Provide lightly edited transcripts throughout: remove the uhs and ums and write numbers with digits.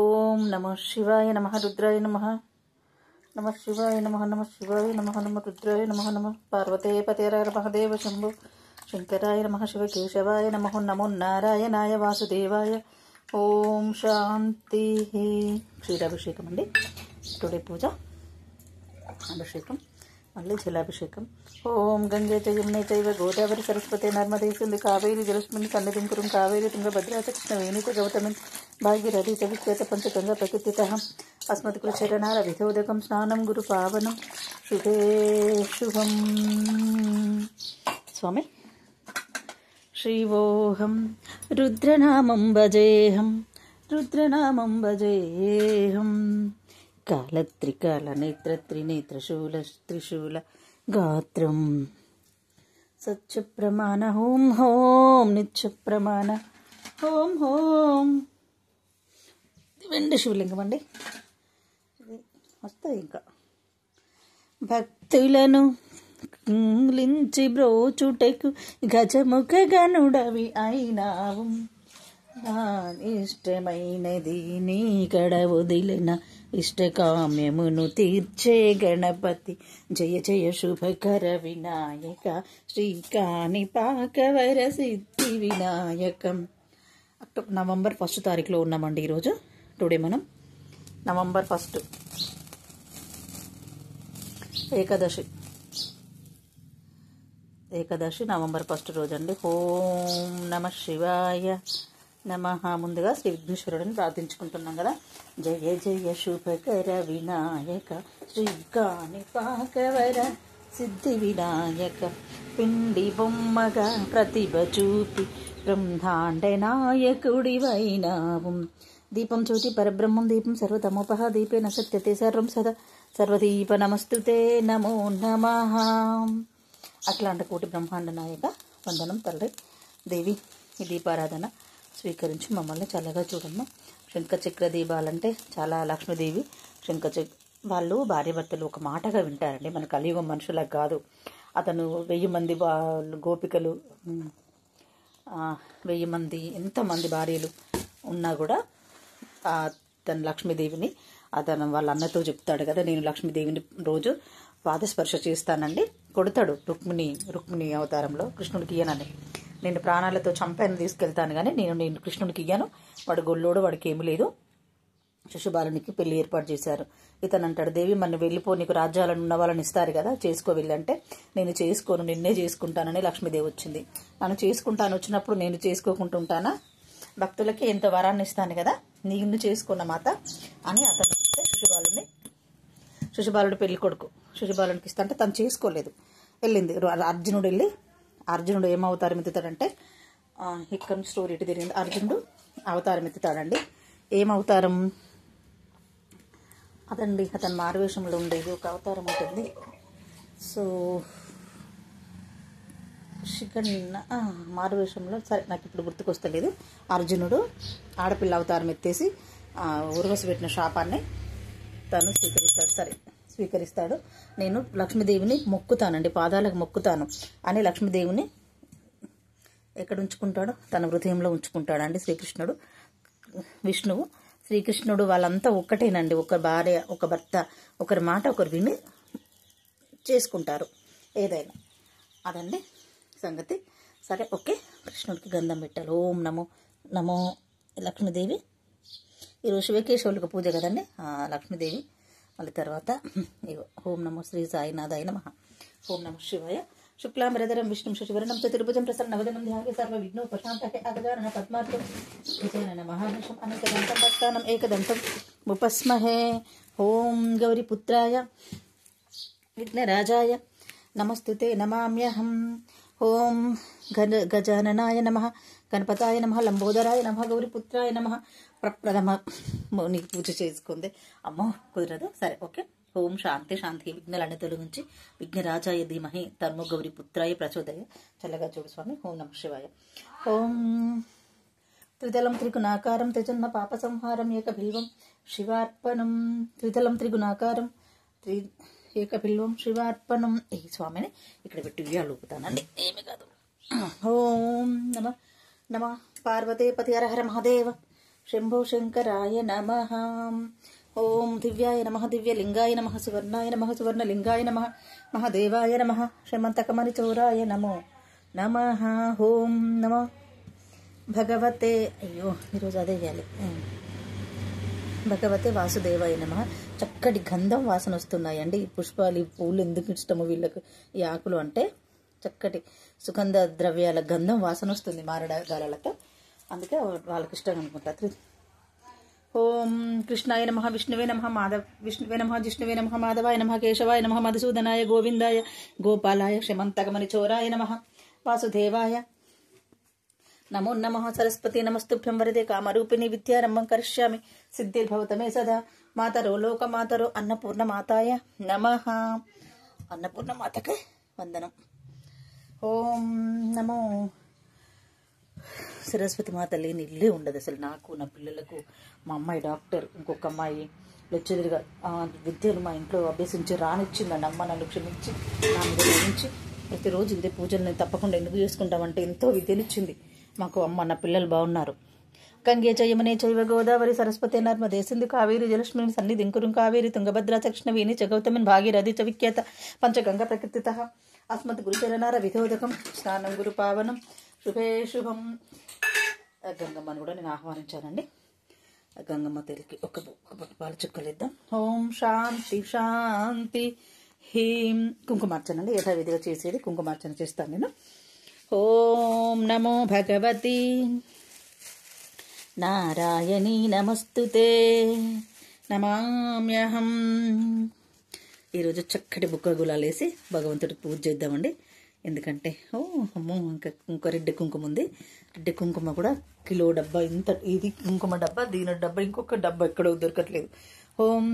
ఓం నమః శివాయ నమః రుద్రాయ నమః నమః శివాయ నమః నమః శివాయ నమః నమః రుద్రాయ నమః నమః పార్వతే పతేర మహదేవ శంభో శంకరాయ నమః శివకేశవాయ నమః నమో నారాయణాయ వాసుదేవాయ. ఓం శాంతి. క్షీరాభిషేకం అండి టుడే పూజ. అభిషేకం మళ్ళీ జలాభిషేకం. ఓం గంగే చ యమునే చైవ గోదావరి సరస్వతి నర్మదే సింధు కావేరి జలస్మిన్ సన్నిధిం కురుం కావేరి తుంగభద్రా చ కృష్ణ వేణి చ గౌతమిన్ భాగీరథి చ విశ్వేత పంచగంగా ప్రకృతితః అస్మత్కుల చరణార విధోదకం స్నానం గురు పావనం శుభే శుభం. స్వామి శ్రీవోహం రుద్రనామం భజేహం రుద్రనామం భజేహం కాలత్రికాల నేత్ర త్రినేత్రశూల త్రిశూల గాత్రం సత్య ప్రమాణ హోం హోం నిత్య ప్రమాణ హోం హోం. వెండి శివలింగం అండి. వస్తాయి ఇంకా భక్తులను లించి బ్రోచుటకు గజముఖ గనుడవి అయినావు. ఇష్టమైనది నీ కడ వదిలిన ఇష్టకామ్యమును తీర్చే గణపతి జయ జయ శుభకర వినాయక శ్రీకాని పాకవర సిద్ధి వినాయకం. నవంబర్ 1 తారీఖులో ఉన్నామండి ఈరోజు. టుడే మనం నవంబర్ 1 ఏకాదశి నవంబర్ 1 రోజు అండి. ఓం నమః శివాయ నమః. ముందుగా శ్రీ విఘ్నేశ్వరుడిని ప్రార్థించుకుంటున్నాం కదా. జయ జయ శుభకర వినాయక శ్రీకాని పాకవర సిద్ధి వినాయక పిండి బొమ్మగా ప్రతిభ చూపి బ్రహ్మాండ నాయకుడివైనావు. దీపం జ్యోతి పరబ్రహ్మం దీపం సర్వతమోపహ దీపేన సత్యతే సర్వం సదా సర్వదీప నమస్తుతే నమో నమః. అట్లాంటి కోటి బ్రహ్మాండ నాయక వందనం తండ్రి. దేవి ఈ దీపారాధన స్వీకరించి మమ్మల్ని చల్లగా చూడమ్మా. శంఖచక్ర దీపాలంటే చాలా లక్ష్మీదేవి వాళ్ళు భార్యాభర్తలు ఒక మాటగా వింటారండి. మన కలియుగం మనుషులకు కాదు. అతను 1000 మంది గోపికలు 1000 మంది ఎంతమంది భార్యలు ఉన్నా కూడా తన లక్ష్మీదేవిని అతను వాళ్ళ అన్నతో చెప్తాడు కదా, నేను లక్ష్మీదేవిని రోజు పాదస్పర్శ చేస్తానండి. కొడతాడు రుక్మిణి అవతారంలో కృష్ణుడికి ఇయ్యనని. నేను ప్రాణాలతో చంపాను తీసుకెళ్తాను కానీ నేను కృష్ణుడికి ఇయ్యాను. వాడు గొల్లోడు, వాడికి ఏమీ లేదు. శిశుబాలునికి పెళ్లి ఏర్పాటు చేశారు. ఇతను అంటాడు, దేవి మన వెళ్ళిపో, నీకు రాజ్యాలను ఉన్న వాళ్ళని ఇస్తారు కదా, చేసుకో వెళ్ళంటే నేను చేసుకోను, నిన్నే చేసుకుంటానని లక్ష్మీదేవి వచ్చింది. నన్ను చేసుకుంటాను వచ్చినప్పుడు నేను చేసుకోకుండా ఉంటానా? భక్తులకి ఎంత వరాన్ని ఇస్తాను కదా, నిన్ను చేసుకున్న మాత అని అతను శిశుబాలుడు పెళ్లి కొడుకు శిశుబాలునికి ఇస్తా అంటే తను చేసుకోలేదు. వెళ్ళింది అర్జునుడు. వెళ్ళి అర్జునుడు ఏం అవతారం ఎత్తుతాడంటే, ఇక్కడ స్టోరీ ఇటు తిరిగింది. అర్జునుడు అవతారం ఎత్తుతాడండి. ఏం అవతారం అదండి, అతను మారువేషంలో ఉండేది ఒక అవతారం ఉంటుంది. సో మారువేషంలో, సరే నాకు ఇప్పుడు గుర్తుకొస్తలేదు. అర్జునుడు ఆడపిల్ల అవతారం ఎత్తేసి ఉర్వశి పెట్టిన శాపాన్ని తను స్వీకరిస్తాడు. నేను లక్ష్మీదేవిని మొక్కుతానండి, పాదాలకు మొక్కుతాను అని లక్ష్మీదేవిని ఎక్కడ ఉంచుకుంటాడు? తన హృదయంలో ఉంచుకుంటాడండి శ్రీకృష్ణుడు. విష్ణువు శ్రీకృష్ణుడు వాళ్ళంతా ఒక్కటేనండి. ఒక భార్య ఒక భర్త, ఒకరి మాట ఒకరు విని చేసుకుంటారు ఏదైనా. అదండి సంగతి. సరే ఓకే, కృష్ణుడికి గంధం పెట్టాలి. ఓం నమో లక్ష్మీదేవి. ఈరోజు శివకేశవులకు పూజ కదండి, లక్ష్మీదేవి. మళ్ళీ తర్వాత ఓం నమో శ్రీ సాయినాథాయ నమః. ఓం నమః శివాయ. శుక్లాంబరధరం విష్ణుం శశివర్ణం చతుర్భుజం ప్రసన్నవదనం ధ్యాయే సర్వవిఘ్నోపశాంతయే అగజానన పద్మార్కం విజయనన మహానిషం అనేకదంతం భక్తానం ఏకదంతం ఉపస్మహే. ఓం గౌరీపుత్రాయ విఘ్నరాజాయ నమస్తుతే నమామ్యహం. ఓం గజాననాయ నమః, గణపతాయ నమః, లంబోదరాయ నమః, గౌరీపుత్రాయ నమః. ప్రప్రథమ నీకు పూజ చేసుకుంది. అమ్మో కుదరదు. సరే ఓకే. ఓం శాంతి శాంతి. విఘ్నాలన్నీ తొలగించి విఘ్నరాజాయ ధీమహి తన్మో గౌరీపుత్రాయ ప్రచోదయ. చల్లగా చూడు స్వామి. ఓం నమః శివాయ. ఓం త్రిదళం త్రిగుణాకారం త్రిజన్మ పాప సంహారం ఏకబిల్వం శివార్పణం. త్రిదళం త్రిగుణాకారం ఏకబిల్వం శివార్పణం. ఈ స్వామిని ఇక్కడ పెట్టి ఉయ్యాలుపుతానండి, ఏమి కాదు. ఓం నమ పార్వతే పతి హర హర మహాదేవ శంభో శంకరాయ నమః. ఓం దివ్యాయ నమః, దివ్యలింగాయ నమః, సువర్ణాయ నమః, సువర్ణలింగాయ నమః, మహాదేవాయ నమః, శ్రీమంతకమణి చౌరాయ నమో నమః. ఓం నమో భగవతే, అయ్యో ఈరోజు అదే వేయాలి, భగవతే వాసుదేవాయ నమః. చక్కటి గంధం వాసన వస్తున్నాయండి. ఈ పుష్పాలు, ఈ పూలు ఎందుకు ఇష్టము వీళ్ళకు, ఈ ఆకులు అంటే చక్కటి సుగంధ ద్రవ్యాల గంధం వాసన వస్తుంది మారడాలతో, అందుకే వాళ్ళకి ఇష్టం అనుకుంటా. ఓం కృష్ణాయ నమః, విష్ణువే నమః, విష్ణువే నమః, జిష్ణువే నమః, మాధవాయ నమః, కేశవాయ నమః, మధుసూదనాయ, గోవిందాయ, గోపాలాయ, శ్రీమంతకమణి చోరాయ నమః, వాసుదేవాయ నమో నమః. సరస్వతి నమస్తుభ్యం వరదే కామరూపిణి విద్యారంభం కరిష్యామి సిద్ధిర్భవత మే సదా. మాతరో లోకమాతరో అన్నపూర్ణ మాతాయ నమః. అన్నపూర్ణ మాతకే వందనం. ఓం నమో సరస్వతి మాత లేని ఇల్లే ఉండదు అసలు. నాకు, నా పిల్లలకు, మా అమ్మాయి డాక్టర్, ఇంకొక అమ్మాయి లెక్చరర్గా విద్యను మా ఇంట్లో అభ్యసించి రానిచ్చింది. నన్ను అమ్మ నన్ను క్షమించి నా మీద గ్రహించి ప్రతిరోజు ఇదే పూజలు నేను తప్పకుండా ఎందుకు చేసుకుంటామంటే ఎంతో విద్యనిచ్చింది మాకు అమ్మ. నా పిల్లలు బాగున్నారు. గంగే చయమనే చైవ గోదావరి సరస్వతి నర్మదే సింధు కావేరి జలక్ష్మిని సన్నిధిం కురుం కావేరి తుంగభద్రా చక్ష్ణవేణి చ గౌతమిన్ భాగీరథి చ విఖ్యాత పంచగంగ ప్రకృతితః అస్మత్ గురుచరణార విధోదకం స్నానం గురు పావనం శుభే శుభం. గంగమ్మను కూడా నేను ఆహ్వానించానండి. గంగమ్మ తల్లికి ఒక పాలు చుక్కలిద్దాం. ఓం శాంతి శాంతి. హీం కుంకుమార్చన అండి, యథావిధిగా చేసేది కుంకుమార్చన చేస్తాను నేను. ఓం నమో భగవతి నారాయణీ నమస్తుతే నమామ్యహం. ఈరోజు చక్కటి బుక్క గులాలేసి భగవంతుడికి పూజ చేద్దామండి. ఎందుకంటే అమ్మో ఇంకో రెడ్డి కుంకుమ ఉంది. రెడ్డి కుంకుమ కూడా కిలో డబ్బా, ఇంత ఇది కుంకుమ డబ్బా, దీని డబ్బా, ఇంకొక డబ్బా ఎక్కడో దొరకట్లేదు. ఓం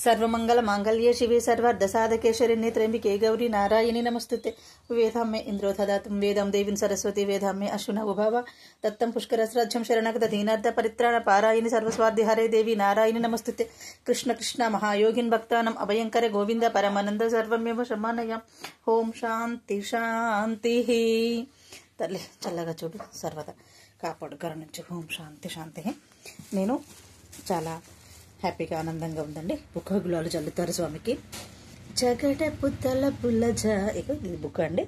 సర్వమంగళ మాంగళ్యే శివే సర్వార్థ సాధకే శరణ్యే త్ర్యంబకే గౌరీ నారాయణి నమస్తుతే. వేదామ్మే ఇంద్రో దదాతం వేదం దేవిన్ సరస్వతి వేదామ్మే అశ్విన ఉభవ దత్తం పుష్కరస్రాజ్యం శరణగత దీనార్థ పరిత్రాణ పారాయణి సర్వస్వార్థి హరే దేవి నారాయణి నమస్తుతే. కృష్ణ కృష్ణ మహాయోగిన్ భక్తానం అభయంకర గోవింద పరమానంద సర్వమేవ శమానయం. ఓం శాంతి శాంతి. తల్లి చల్లగా చూడు, సర్వదా కాపాడు కరుణించు. ఓం శాంతి శాంతి. నేను చాలా హ్యాపీగా ఆనందంగా ఉందండి. బుక్క గులాలు చల్లుతారు స్వామికి. జగడ పుత్తల పుల్లజ, ఇది బుక్క అండి.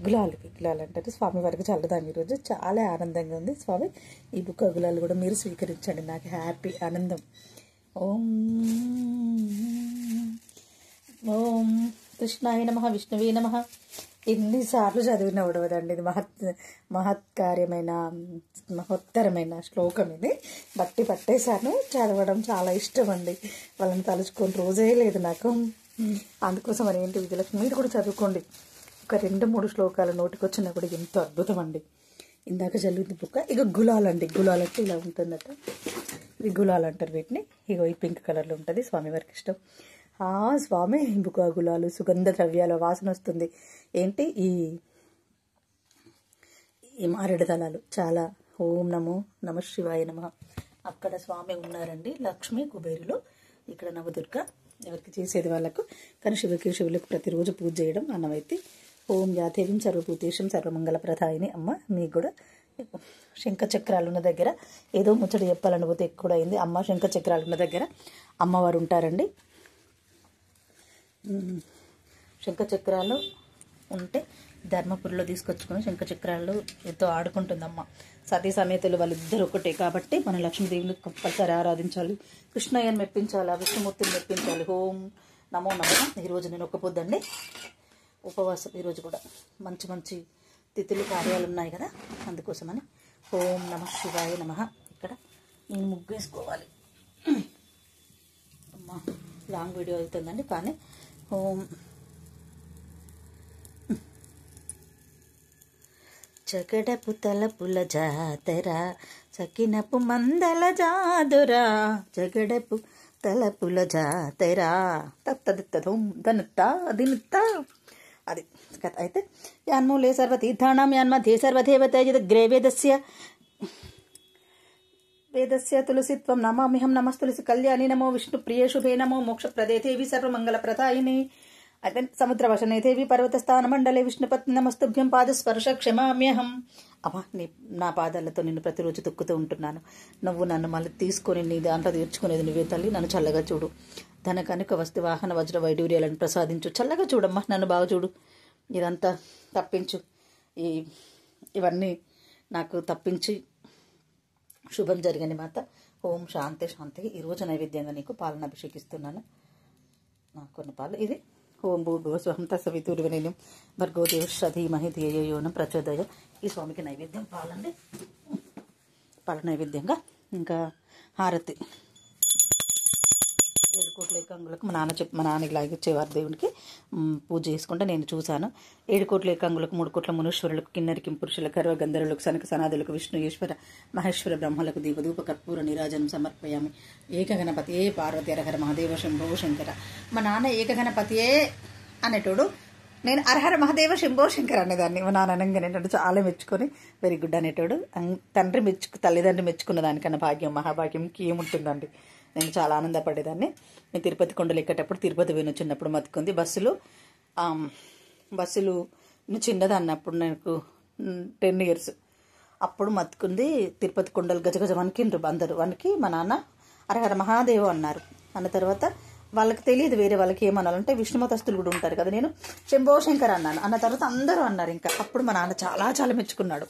గులాలు అంటారు స్వామి వారికి చల్లుదాం ఈరోజు. చాలా ఆనందంగా ఉంది స్వామి. ఈ బుక్క గులాలు కూడా మీరు స్వీకరించండి, నాకు హ్యాపీ ఆనందం. ఓం ఓం కృష్ణాయ నమః, విష్ణువే నమః. ఎన్నిసార్లు చదివిన ఉడవదండి. ఇది మహత్తరమైన శ్లోకం. ఇది బట్టి పట్టేశాను. చదవడం చాలా ఇష్టం అండి. వాళ్ళని తలుచుకొని రోజే లేదు నాకు. అందుకోసం మరి ఏంటి విజయలక్ష్మి, మీరు కూడా చదువుకోండి. ఒక 2-3 శ్లోకాలు నోటికి వచ్చినా కూడా ఎంతో అద్భుతం అండి. ఇందాక చదివింది బుక్క. ఇక గులాలండి. గులాలంటే ఇలా ఉంటుందట. ఇది గులాలు అంటారు వీటిని. ఇగో ఈ పింక్ కలర్లో ఉంటుంది, స్వామివారికి ఇష్టం. స్వామి బుక్క గులాలు, సుగంధ ద్రవ్యాల వాసన వస్తుంది. ఏంటి ఈ మారేడు దళాలు చాలా. ఓం నమో నమ శివాయ నమ. అక్కడ స్వామి ఉన్నారండి, లక్ష్మి కుబేరులు. ఇక్కడ నవదుర్గ, ఎవరికి చేసేది వాళ్ళకు. కానీ శివులకు ప్రతిరోజు పూజ చేయడం అన్నమైతే. ఓం యాదేవం సర్వభూతేశం సర్వమంగళ ప్రదాయిని. అమ్మ మీకు కూడా శంఖ చక్రాలు ఉన్న దగ్గర ఏదో ముచ్చట చెప్పాలనుకుంటే ఎక్కువ అయింది. అమ్మ శంఖ చక్రాలు ఉన్న దగ్గర అమ్మవారు ఉంటారండి. శంఖ చక్రాలు ఉంటే ధర్మపురిలో తీసుకొచ్చుకొని శంఖ చక్రాలు ఎంతో ఆడుకుంటుందమ్మ. సతీ సమేతులు వాళ్ళిద్దరు ఒకటే కాబట్టి మన లక్ష్మీదేవిని కంపల్సరీ ఆరాధించాలి. కృష్ణయ్యను మెప్పించాలి, విష్ణుమూర్తిని మెప్పించాలి. ఓం నమో నమః. ఈరోజు నేను ఒక పొద్దండి ఉపవాసం. ఈరోజు కూడా మంచి మంచి తిథులు కార్యాలు ఉన్నాయి కదా, అందుకోసమని. ఓం నమః శివాయ నమః. ఇక్కడ నేను ముగ్గు వేసుకోవాలి. అమ్మ లాంగ్ వీడియో అవుతుందండి, కానీ ఓం జగడపు తలపుల జాతర సకినపు మందల జాదురా, జగడపు తలపుల జాతర తత్తదిత్తధూం ధనుత్తా దినుత్తా. అది కథ. అయితే యాన్మూలే సర్వతీర్థానాం యాన్మధ్యే సర్వదేవతైర్యగ్రే వేదస్య తులసిత్వం నమామ్యహం. నమస్తులసి కళ్యాణి నమో విష్ణుప్రియే శుభే నమో మోక్షప్రదే దేవి సర్వమంగళప్రదాయిని. అయితే సముద్రవశనే దేవి పర్వతస్థాన మండలే విష్ణుపత్ని నమస్తుభ్యం పాదస్పర్శ క్షమామ్యహం. అమ్మా నా పాదాలతో నిన్ను ప్రతిరోజు తొక్కుతూ ఉంటున్నాను. నువ్వు నన్ను మళ్ళీ తీసుకొని నీ దాంట్లో తీర్చుకునేది నువ్వే తల్లి. నన్ను చల్లగా చూడు. ధన కనుక వస్తు వాహన వజ్ర వైడూర్యాలను ప్రసాదించు. చల్లగా చూడమ్మా, నన్ను బాగా చూడు. ఇదంతా తప్పించు, ఇవన్నీ నాకు తప్పించి శుభం జరిగని మాత. ఓం శాంతి శాంతి. ఈరోజు నైవేద్యంగా నీకు పాలను అభిషేకిస్తున్నాను. నాకు కొన్ని పాలు. ఇది ఓం భూర్భువస్వహం తత్సవితుర్వరేణ్యం భర్గో దేవశ్చ ధీమహి ధియో యో నః ప్రచోదయాత్. ఈ స్వామికి నైవేద్యం పాలండి. పాల నైవేద్యంగా ఇంకా హారతి 7 కోట్ల ఏకాంగులకు మా నాన్న ఇలాగ ఇచ్చేవారు దేవునికి. పూజ చేసుకుంటే నేను చూశాను. 7 కోట్ల ఏకాంగులకు, 3 కోట్ల మునీశ్వరులకు, కిన్నరికి పురుషులకు, గర్వ గంధర్వులకు, సనక సనాదులకు, విష్ణు ఈశ్వర మహేశ్వర బ్రహ్మలకు దీపధూప కర్పూర నీరాజనం సమర్పయామి. ఏకగణపతియే పార్వతి హరహర మహాదేవ శంభో శంకర. మా నాన్న ఏకగణపతియే అనేటోడు, నేను అరహర మహాదేవ శంభో శంకర్ అనేదాన్ని. మా నాన్న అనగానే నన్ను చాలా మెచ్చుకొని వెరీ గుడ్ అనేటోడు. తల్లిదండ్రి మెచ్చుకున్న దానికన్నా భాగ్యం మహాభాగ్యంకి ఏముంటుందండి. నేను చాలా ఆనందపడేదాన్ని. నేను తిరుపతి కొండలు ఎక్కేటప్పుడు, తిరుపతి పోయిన చిన్నప్పుడు మత్తుకుంది. బస్సులు చిన్నదాన్ని అప్పుడు, నాకు 10 years అప్పుడు మత్తుకుంది. తిరుపతి కొండలు గజగజ వణికిండ్రు అందరూ. వణికి మా నాన్న హరహర మహాదేవ అన్నారు. అన్న తర్వాత వాళ్ళకి తెలియదు వేరే వాళ్ళకి ఏమనాలంటే, విష్ణుమతస్తులు కూడా ఉంటారు కదా, నేను శంభో శంకర్ అన్నాను. అన్న తర్వాత అందరూ అన్నారు. ఇంకా అప్పుడు మా నాన్న చాలా చాలా మెచ్చుకున్నాడు.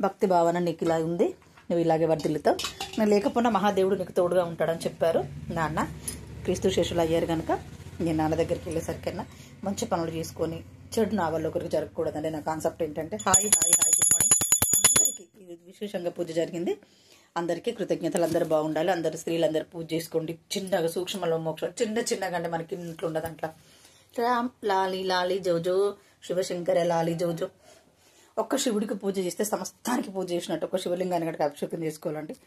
భక్తి భావన నీకు ఇలా ఉంది, నువ్వు ఇలాగే వర్ధిల్లుతావు, నేను లేకపోయినా మహాదేవుడు నీకు తోడుగా ఉంటాడని చెప్పారు నాన్న. క్రీస్తు శేషులు అయ్యారు కనుక నేను నాన్న దగ్గరికి వెళ్ళేసరికన్నా మంచి పనులు చేసుకొని చెడు నా వల్ల ఒకరికి జరగకూడదండి. నా కాన్సెప్ట్ ఏంటంటే hi hi hi good morning అందరికీ. ఇది విశేషంగా పూజ జరిగింది. అందరికీ కృతజ్ఞతలు. అందరూ బాగుండాలి. అందరు స్త్రీలందరూ పూజ చేసుకోండి. చిన్నగా సూక్ష్మలో మోక్షం చిన్నగా అంటే మనకి ఇంట్లో ఉండదు. అట్లా రామ్ లాలి లాలి జోజో శివశంకర లాలి జోజో. ఒక్క శివుడికి పూజ చేస్తే సమస్తానికి పూజ చేసినట్టు. ఒక్క శివలింగాన్ని అభిషేకం చేసుకోవాలండి.